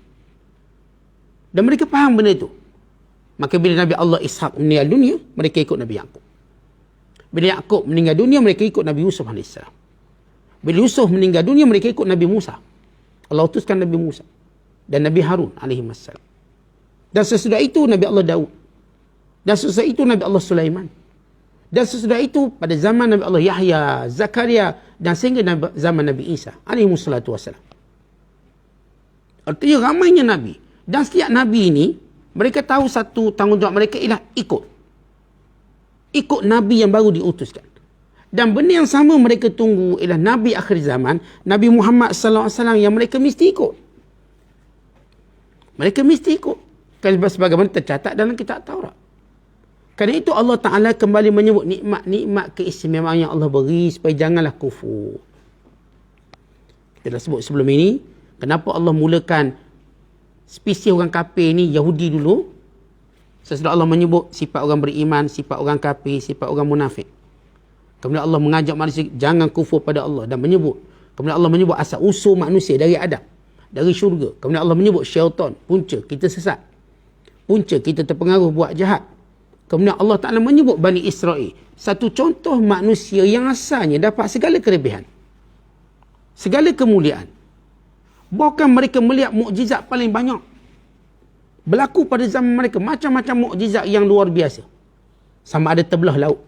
S1: Dan mereka faham benda itu. Maka bila Nabi Allah Ishak meninggal dunia, mereka ikut Nabi Yaqub. Bila Yaqub meninggal dunia, mereka ikut Nabi Yusuf AS. Bila Yusuf meninggal dunia, mereka ikut Nabi Musa. Allah utuskan Nabi Musa. Dan Nabi Harun AS. Dan sesudah itu Nabi Allah Daud. Dan sesudah itu Nabi Allah Sulaiman. Dan sesudah itu pada zaman Nabi Allah Yahya, Zakaria dan sehingga zaman Nabi Isa AS. Artinya ramainya Nabi. Dan setiap Nabi ini, mereka tahu satu tanggungjawab mereka ialah ikut Nabi yang baru diutuskan. Dan benda yang sama mereka tunggu ialah Nabi akhir zaman, Nabi Muhammad SAW yang mereka mesti ikut. Mereka mesti ikut. Sebagaimana tercatat dalam kitab Taurat. Kerana itu Allah Ta'ala kembali menyebut nikmat-nikmat keistimewaan yang Allah beri supaya janganlah kufur. Kita dah sebut sebelum ini, kenapa Allah mulakan spesies orang kafir ni Yahudi dulu. Sesudah Allah menyebut sifat orang beriman, sifat orang kafir, sifat orang munafik. Kemudian Allah mengajak manusia jangan kufur pada Allah dan menyebut. Kemudian Allah menyebut asal usul manusia dari Adam, dari syurga. Kemudian Allah menyebut syaitan, punca kita sesat. Punca kita terpengaruh buat jahat. Kemudian Allah Ta'ala menyebut Bani Israel, satu contoh manusia yang asalnya dapat segala kelebihan, segala kemuliaan. Bahkan mereka melihat mukjizat paling banyak berlaku pada zaman mereka, macam-macam mukjizat yang luar biasa. Sama ada terbelah laut,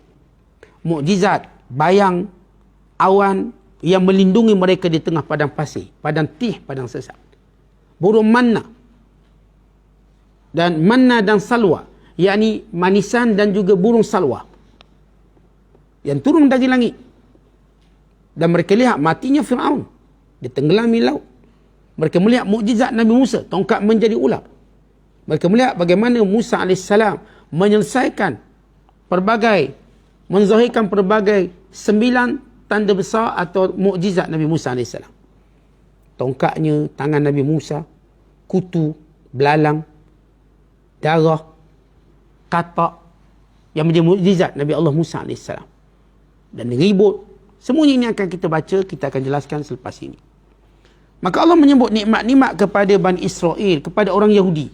S1: mukjizat bayang awan yang melindungi mereka di tengah padang pasir, padang tih, padang sesat. Burung manna dan salwa, yakni manisan dan juga burung salwa yang turun dari langit. Dan mereka lihat matinya Fir'aun, ditenggelami laut. Mereka melihat mukjizat Nabi Musa, tongkat menjadi ular. Mereka melihat bagaimana Musa AS menzahirkan pelbagai 9 tanda besar atau mukjizat Nabi Musa AS. Tongkatnya, tangan Nabi Musa, kutu, belalang, darah, katak yang menjadi mukjizat Nabi Allah Musa AS. Dan ribut. Semuanya ini akan kita baca, kita akan jelaskan selepas ini. Maka Allah menyebut nikmat-nikmat kepada Bani Israel, kepada orang Yahudi,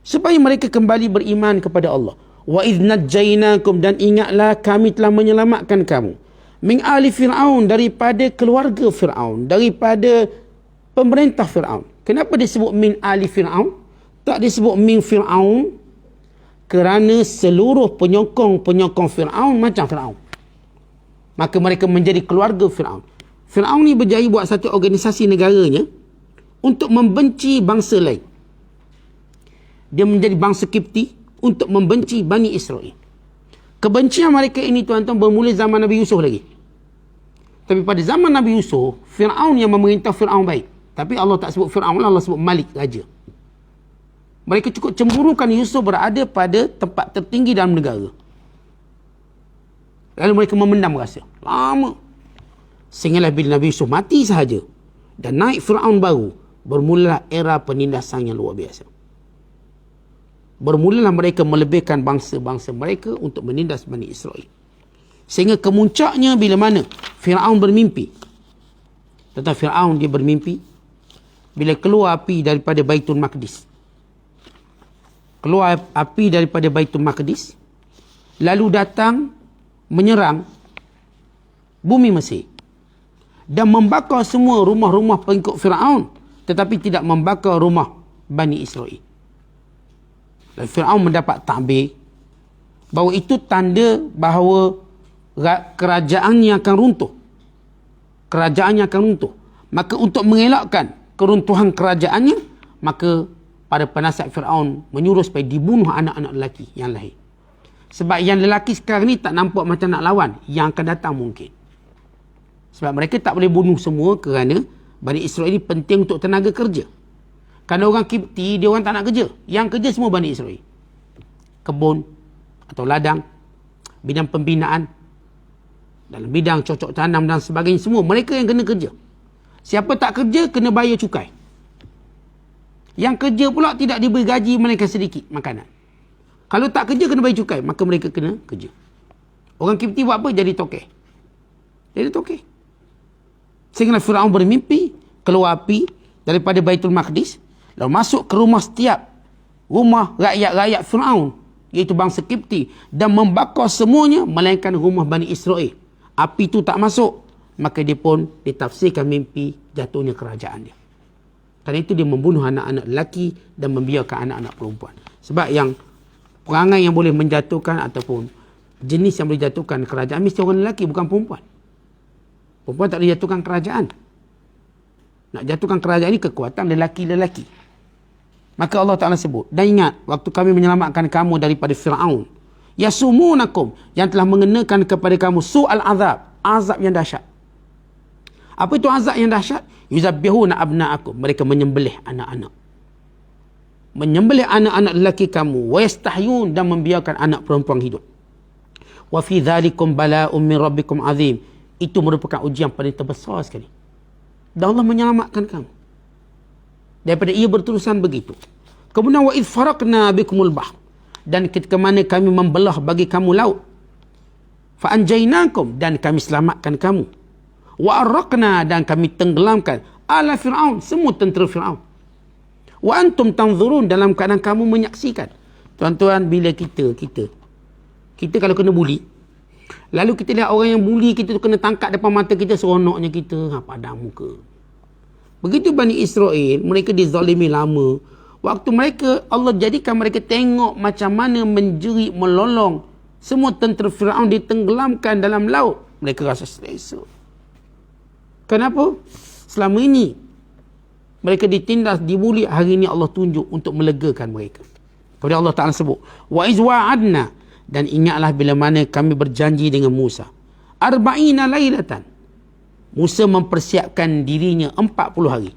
S1: supaya mereka kembali beriman kepada Allah. Wa idh najjaynakum, dan ingatlah kami telah menyelamatkan kamu, min ali Fir'aun, daripada keluarga Fir'aun, daripada pemerintah Fir'aun. Kenapa disebut min ali Fir'aun? Tak disebut min Fir'aun? Kerana seluruh penyokong Fir'aun macam Fir'aun. Maka mereka menjadi keluarga Fir'aun. Fir'aun ni berjaya buat satu organisasi negaranya untuk membenci bangsa lain. Dia menjadi bangsa Kipti untuk membenci Bani Israel. Kebencian mereka ini tuan-tuan bermula zaman Nabi Yusuf lagi. Tapi pada zaman Nabi Yusuf, Fir'aun yang memerintah Fir'aun baik. Tapi Allah tak sebut Fir'aun, Allah sebut Malik, raja. Mereka cukup cemburu kerana Yusuf berada pada tempat tertinggi dalam negara. Lalu mereka memendam rasa. Lama. Sehinggalah bila Nabi Yusuf mati sahaja dan naik Fir'aun baru, bermula era penindasan yang luar biasa. Bermulalah mereka melebihkan bangsa-bangsa mereka untuk menindas Bani Israel. Sehingga kemuncaknya bila mana Fir'aun bermimpi. Tentang Fir'aun dia bermimpi bila keluar api daripada Baitul Maqdis. Keluar api daripada Baitul Maqdis, lalu datang menyerang bumi Mesir dan membakar semua rumah-rumah pengikut Firaun, tetapi tidak membakar rumah Bani Israel. Dan Firaun mendapat takbir bahawa itu tanda bahawa kerajaannya akan runtuh. Kerajaannya akan runtuh. Maka untuk mengelakkan keruntuhan kerajaannya, maka para penasihat Firaun menyuruh supaya dibunuh anak-anak lelaki yang lahir. Sebab yang lelaki sekarang ni tak nampak macam nak lawan, yang akan datang mungkin. Sebab mereka tak boleh bunuh semua kerana Bani Israel ni penting untuk tenaga kerja. Kerana orang Kipti, dia orang tak nak kerja. Yang kerja semua Bani Israel. Kebun atau ladang, bidang pembinaan, dalam bidang cocok tanam dan sebagainya, semua mereka yang kena kerja. Siapa tak kerja, kena bayar cukai. Yang kerja pula tidak diberi gaji, melainkan sedikit makanan. Kalau tak kerja, kena bayar cukai, maka mereka kena kerja. Orang Kipti buat apa? Jadi tokeh. Jadi tokeh. Sehingga Firaun bermimpi keluar api daripada Baitul Maqdis, lalu masuk ke rumah setiap rumah rakyat-rakyat Firaun, iaitu bangsa Kipti, dan membakar semuanya melainkan rumah Bani Israel. Api itu tak masuk, maka dia pun ditafsirkan mimpi jatuhnya kerajaan dia. Kerana itu dia membunuh anak-anak lelaki dan membiarkan anak-anak perempuan. Sebab yang perangai yang boleh menjatuhkan ataupun jenis yang boleh jatuhkan kerajaan mesti orang lelaki, bukan perempuan. Perempuan tak boleh jatuhkan kerajaan. Nak jatuhkan kerajaan ini kekuatan lelaki-lelaki. Maka Allah Ta'ala sebut, dan ingat waktu kami menyelamatkan kamu daripada Fir'aun, yasumunakum, yang telah mengenakan kepada kamu su'al azab, azab yang dahsyat. Apa itu azab yang dahsyat? Yuzabbihuna abna'akum, mereka menyembelih anak-anak. Menyembelih anak-anak lelaki kamu, wa yastahyun, dan membiarkan anak perempuan hidup. Wa fi dhalikum bala'un min rabbikum azim, itu merupakan ujian paling terbesar sekali. Dan Allah menyelamatkan kamu daripada ia berterusan begitu. Kemudian wa idh faraqna bikumul bahr, dan ketika mana kami membelah bagi kamu laut, fa anjaynakum, dan kami selamatkan kamu, wa arraqna, dan kami tenggelamkan ala Fir'aun, semua tentera Fir'aun, wa antum tanzurun, dalam keadaan kamu menyaksikan. Tuan-tuan, bila kita kalau kena buli, lalu kita lihat orang yang buli kita tu kena tangkap depan mata kita, seronoknya kita padam muka. Begitu Bani Israel, mereka dizalimi lama. Waktu mereka, Allah jadikan mereka tengok macam mana menjerit, melolong, semua tentera Firaun ditenggelamkan dalam laut, mereka rasa selesa. Kenapa? Selama ini mereka ditindas, dibuli, hari ini Allah tunjuk untuk melegakan mereka. Kemudian Allah Ta'ala sebut, wa iz wa'adna, dan ingatlah bila mana kami berjanji dengan Musa, arba'ina lailatan, Musa mempersiapkan dirinya 40 hari.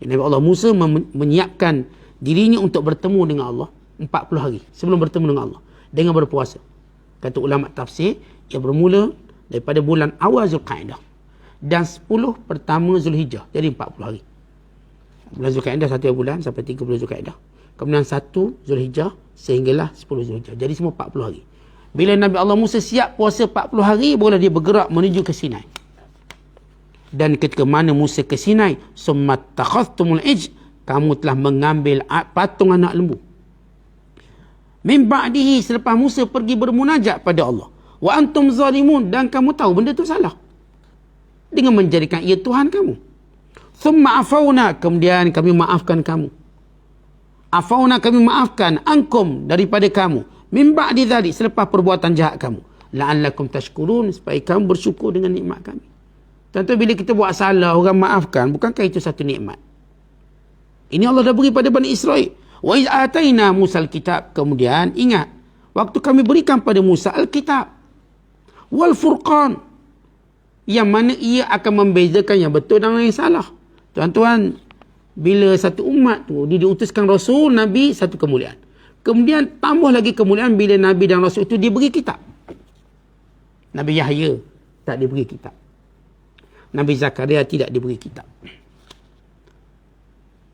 S1: Nabi Allah Musa menyiapkan dirinya untuk bertemu dengan Allah 40 hari sebelum bertemu dengan Allah dengan berpuasa. Kata ulama tafsir, ia bermula daripada bulan awal Zulqa'dah dan 10 pertama Zulhijjah, jadi 40 hari. Bulan Zulqa'dah 1 bulan sampai 30 Zulqa'dah. Kemudian 1 Zulhijjah sehinggalah 10 Zulhijjah. Jadi semua 40 hari. Bila Nabi Allah Musa siap puasa 40 hari, barulah dia bergerak menuju ke Sinai. Dan ketika mana Musa ke Sinai, summa takhadhtumul ij, kamu telah mengambil patung anak lembu. Min ba'dihi, selepas Musa pergi bermunajat pada Allah. Wa antum zalimun, dan kamu tahu benda itu salah, dengan menjadikan ia Tuhan kamu. Summa afawna, kemudian kami maafkan kamu. Afawna, kami maafkan, ankum, daripada kamu. Min ba'di dhalik, selepas perbuatan jahat kamu. La'allakum tashkurun, supaya kamu bersyukur dengan nikmat kami. Tentu bila kita buat salah, orang maafkan, bukankah itu satu nikmat? Ini Allah dah beri pada Bani Israel. Wa iz ataina Musa al-kitab, kemudian ingat waktu kami berikan pada Musa al-kitab wal furqan, yang mana ia akan membezakan yang betul dan yang salah. Tuan-tuan, bila satu umat tu dia diutuskan Rasul, Nabi, satu kemuliaan. Kemudian tambah lagi kemuliaan bila Nabi dan Rasul itu diberi kitab. Nabi Yahya tak diberi kitab. Nabi Zakaria tidak diberi kitab.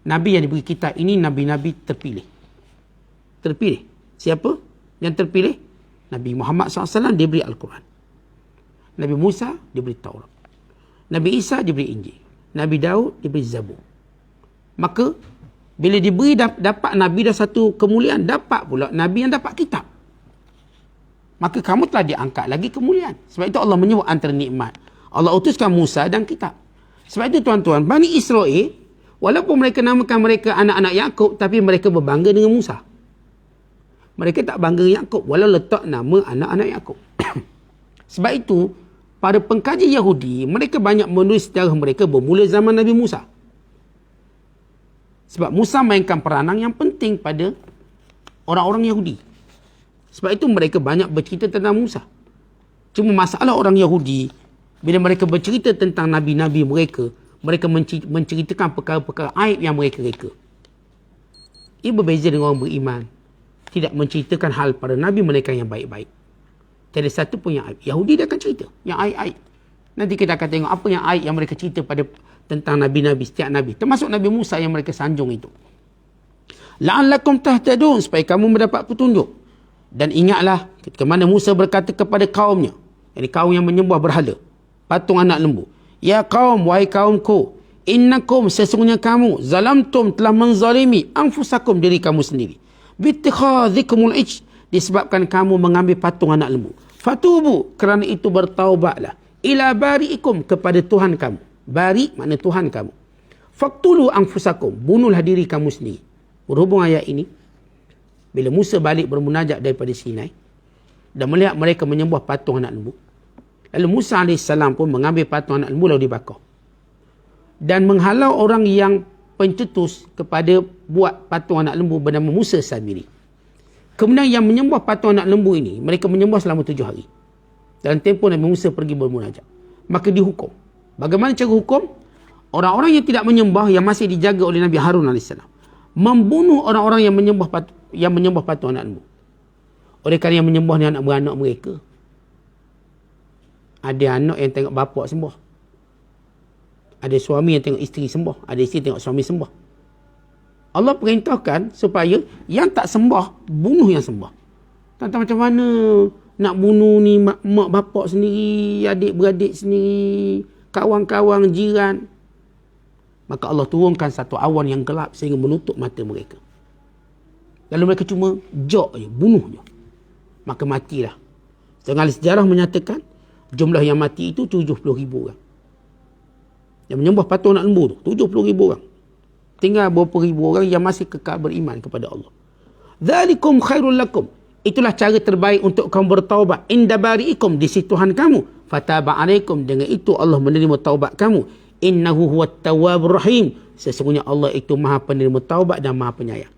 S1: Nabi yang diberi kitab ini Nabi-Nabi terpilih. Terpilih. Siapa yang terpilih? Nabi Muhammad SAW diberi Al-Quran. Nabi Musa diberi Taurat. Nabi Isa diberi Injil. Nabi Daud diberi Zabur. Maka bila diberi dapat Nabi dah satu kemuliaan, dapat pula Nabi yang dapat kitab. maka kamu telah diangkat lagi kemuliaan. Sebab itu Allah menyebut antara nikmat. Allah utuskan Musa dan kitab. Sebab itu tuan-tuan, Bani Israel, walaupun mereka namakan mereka anak-anak Yakub, tapi mereka berbangga dengan Musa. Mereka tak bangga dengan Yakub, walau letak nama anak-anak Yakub. Sebab itu, para pengkaji Yahudi, mereka banyak menulis sejarah mereka bermula zaman Nabi Musa. Sebab Musa mainkan peranan yang penting pada orang-orang Yahudi. Sebab itu mereka banyak bercerita tentang Musa. Cuma masalah orang Yahudi, bila mereka bercerita tentang nabi-nabi mereka, mereka menceritakan perkara-perkara aib yang mereka reka. Ia berbeza dengan orang beriman. Tidak menceritakan hal pada nabi mereka yang baik-baik. Tiada satu pun yang aib. Yahudi dia akan cerita yang aib-aib. Nanti kita akan tengok apa yang aib yang mereka cerita tentang nabi-nabi, setiap nabi. Termasuk Nabi Musa yang mereka sanjung itu. La'allakum tahtadun, supaya kamu mendapat petunjuk. Dan ingatlah ketika mana Musa berkata kepada kaumnya, yakni kaum yang menyembah berhala, patung anak lembu. Ya kaum, wahai kaumku, innakum, sesungguhnya kamu, zalamtum, telah menzalimi anfusakum, diri kamu sendiri. Bittikhadhikumul ij, disebabkan kamu mengambil patung anak lembu. Fatubu, kerana itu bertaubatlah. Ila bari'ikum, kepada Tuhan kamu. Bari makna Tuhan kamu. Faktulu anfusakum, bunuhlah diri kamu sendiri. Berhubung ayat ini, bila Musa balik bermunajat daripada Sinai dan melihat mereka menyembah patung anak lembu, lalu Musa AS pun mengambil patung anak lembu lalu dibakar dan menghalau orang yang pencetus kepada buat patung anak lembu bernama Musa Samiri. Kemudian yang menyembah patung anak lembu ini, mereka menyembah selama 7 hari. Dalam tempoh Nabi Musa pergi bermunajat, maka dihukum. Bagaimana cara hukum? Orang-orang yang tidak menyembah, yang masih dijaga oleh Nabi Harun AS, membunuh orang-orang yang menyembah patung anak lembu. Oleh kerana yang menyembah ni anak beranak mereka. Ada anak yang tengok bapa sembah. Ada suami yang tengok isteri sembah. Ada isteri tengok suami sembah. Allah perintahkan supaya yang tak sembah, bunuh yang sembah. Tak tahu macam mana nak bunuh ni mak bapak sendiri, adik-beradik sendiri, kawan-kawan, jiran. Maka Allah turunkan satu awan yang gelap sehingga menutup mata mereka. Lalu mereka cuma jok je, bunuh je. Maka matilah. Setengah sejarah menyatakan jumlah yang mati itu 70,000 orang. Yang menyembah patung anak lembu tu 70,000 orang. Tinggal berapa ribu orang yang masih kekal beriman kepada Allah. Dzalikum khairul lakum. Itulah cara terbaik untuk kamu bertaubat. Inda bari'ikum, di sisi Tuhan kamu. Fataba alaikum, dengan itu Allah menerima taubat kamu. Innahu huwat tawwabur rahim. Sesungguhnya Allah itu maha penerima taubat dan maha penyayang.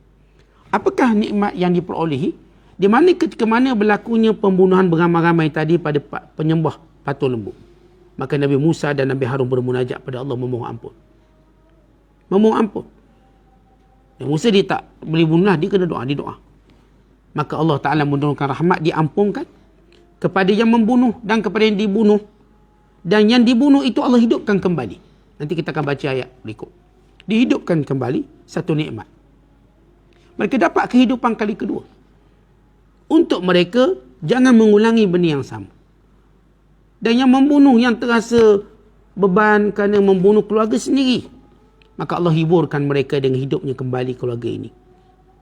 S1: Apakah nikmat yang diperolehi? Di mana ketika mana berlakunya pembunuhan beramai-ramai tadi pada penyembah patung lembu. Maka Nabi Musa dan Nabi Harun bermunajat pada Allah memohon ampun. Memohon ampun. Dan Musa dia tak boleh bunuhlah, dia kena doa, dia doa. Maka Allah Ta'ala menurunkan rahmat, diampunkan kepada yang membunuh dan kepada yang dibunuh. Dan yang dibunuh itu Allah hidupkan kembali. Nanti kita akan baca ayat berikut. Dihidupkan kembali satu nikmat. Mereka dapat kehidupan kali kedua. Untuk mereka, jangan mengulangi benda yang sama. Dan yang membunuh, yang terasa beban kerana membunuh keluarga sendiri, maka Allah hiburkan mereka dengan hidupnya kembali keluarga ini.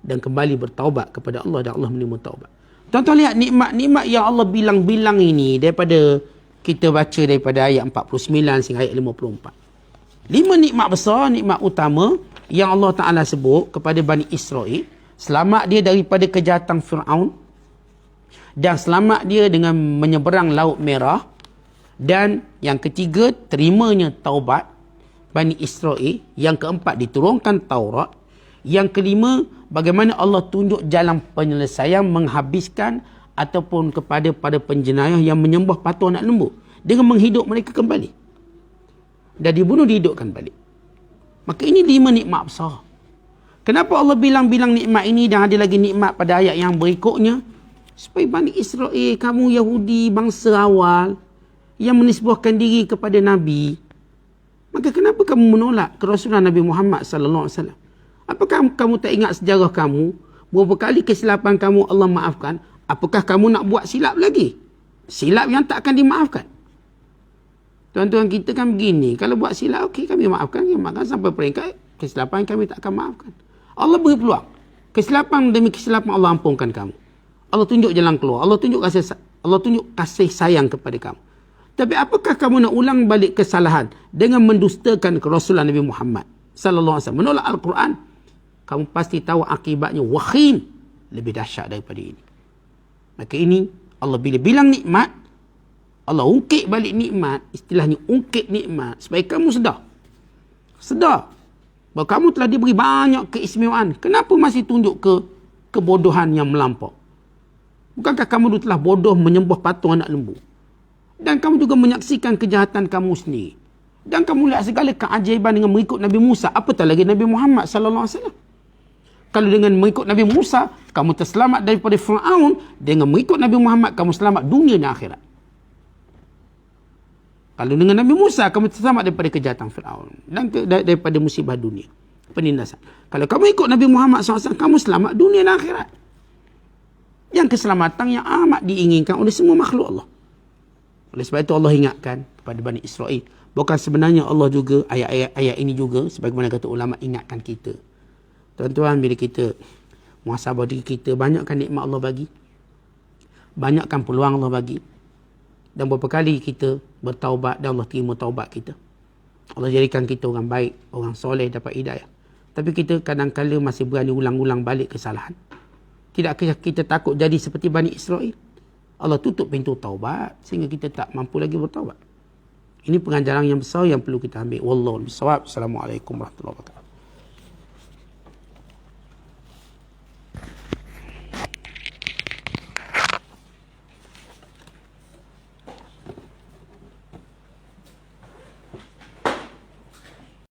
S1: Dan kembali bertaubat kepada Allah dan Allah menerima taubat. Tuan-tuan lihat nikmat-nikmat yang Allah bilang-bilang ini daripada kita baca daripada ayat 49 sehingga ayat 54. 5 nikmat besar, nikmat utama yang Allah Ta'ala sebut kepada Bani Israel. Selamat dia daripada kejahatan Fir'aun. Dan selamat dia dengan menyeberang Laut Merah. Dan yang ketiga, terimanya taubat Bani Israel. Yang keempat, diturunkan Taurat. Yang kelima, bagaimana Allah tunjuk jalan penyelesaian menghabiskan ataupun kepada para penjenayah yang menyembah patung anak lembu dengan menghidup mereka kembali. Dan dibunuh, dihidupkan balik. Maka ini 5 nikmat besar. Kenapa Allah bilang-bilang nikmat ini dan ada lagi nikmat pada ayat yang berikutnya? Supaya Bani Israel, kamu Yahudi, bangsa awal yang menisbahkan diri kepada Nabi, maka kenapa kamu menolak kerasulan Nabi Muhammad sallallahu alaihi wasallam? Apakah kamu tak ingat sejarah kamu? Berapa kali kesilapan kamu Allah maafkan? Apakah kamu nak buat silap lagi? Silap yang tak akan dimaafkan. Tuan-tuan kita kan begini. Kalau buat silap, okey kami maafkan. Sampai peringkat kesilapan kami tak akan maafkan. Allah beri peluang. Kesilapan demi kesilapan Allah ampunkan kamu. Allah tunjuk jalan keluar. Allah tunjuk kasih Allah tunjuk kasih sayang kepada kamu. Tapi apakah kamu nak ulang balik kesalahan dengan mendustakan kerasulan Nabi Muhammad sallallahu alaihi wasallam, menolak Al-Quran? Kamu pasti tahu akibatnya wakhim, lebih dahsyat daripada ini. Maka ini Allah bila bilang nikmat, Allah ungkit balik nikmat, istilahnya ungkit nikmat supaya kamu sedar bahawa kamu telah diberi banyak keistimewaan. Kenapa masih tunjuk ke kebodohan yang melampau? Bukankah kamu dulu telah bodoh menyembah patung anak lembu? Dan kamu juga menyaksikan kejahatan kamu sendiri. Dan kamu lihat segala keajaiban dengan mengikut Nabi Musa. Apatah lagi Nabi Muhammad sallallahu alaihi wasallam. Kalau dengan mengikut Nabi Musa, kamu terselamat daripada Fir'aun. Dengan mengikut Nabi Muhammad, kamu selamat dunia dan akhirat. Kalau dengan Nabi Musa, kamu terselamat daripada kejahatan Fir'aun. Dan daripada musibah dunia. Penindasan. Kalau kamu ikut Nabi Muhammad SAW, kamu selamat dunia dan akhirat. Yang keselamatan yang amat diinginkan oleh semua makhluk Allah. Oleh sebab itu Allah ingatkan kepada Bani Israel. Bukan sebenarnya Allah juga, ayat ini juga, sebagaimana kata ulama, ingatkan kita. Tuan-tuan, bila kita muhasabah diri kita, banyakkan nikmat Allah bagi. Banyakkan peluang Allah bagi. Dan berapa kali kita bertaubat dan Allah terima taubat kita. Allah jadikan kita orang baik, orang soleh, dapat hidayah. Tapi kita kadang-kadang masih berani ulang-ulang balik kesalahan. Tidakkah kita takut jadi seperti Bani Israel? Allah tutup pintu taubat sehingga kita tak mampu lagi bertaubat. Ini pengajaran yang besar yang perlu kita ambil. Wallahu a'lam bishawab. Assalamualaikum warahmatullahi wabarakatuh.